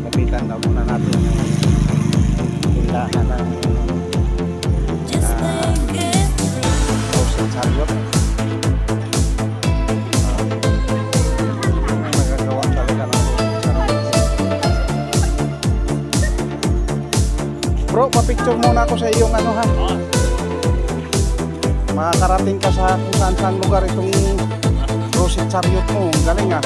Kapitan daw muna natin yung tindahan ng Rosen Chariot. Nagagawa talaga ng Rosen Chariot. Bro, papicture muna ako sa iyong ano ha. Makakarating ka sa kung saan lugar itong Rosen Chariot mo. Galing ah.